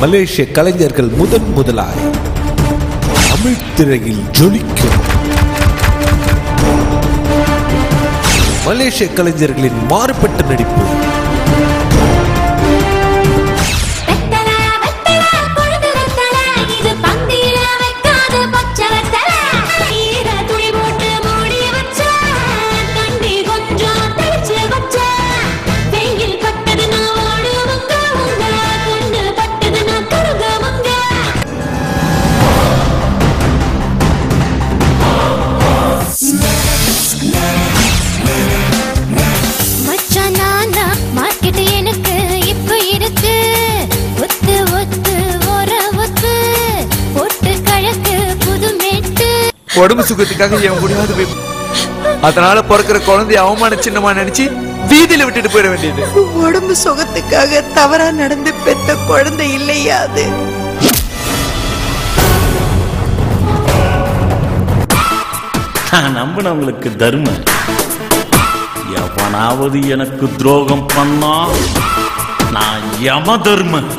மலேசிய கலைஞர்கள் முதலாய் தமிழ் திரையில் ஜொலிக்கும் மலேசிய கலைஞர்களின் மாறுபட்ட நடிப்பு. உடம்பு சுகத்துக்காக என் முடியாது, அதனால பிறக்கிற குழந்தைய அவமான சின்னமா நினைச்சு வீதியில விட்டுட்டு போயிட வேண்டியது. உடம்பு சுகத்துக்காக தவறா நடந்து பெத்த குழந்தை இல்லையா அது? நம்பினவங்களுக்கு தர்மம், எவனாவது எனக்கு துரோகம் பண்ணா நான் யம தர்மம்.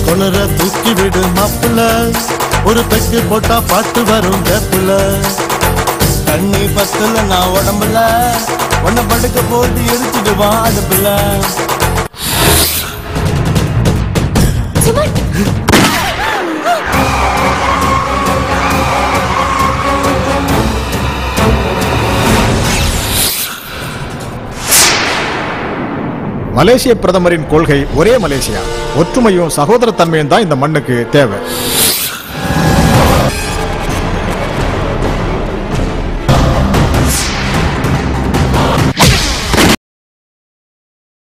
கொளற தூக்கி விடு மாப்பிள்ள, ஒரு பெட்டு போட்டா பாட்டு வரும் கேப்புல. தண்ணி பத்தல நான் உடம்புல, உன்னை படுக்க போட்டு எரிச்சிடுவான் அடுப்புல. மலேசிய பிரதமரின் கொள்கை ஒரே மலேசியா, ஒற்றுமையும் சகோதரத்தன்மையும் தான் இந்த மண்ணுக்கு தேவை.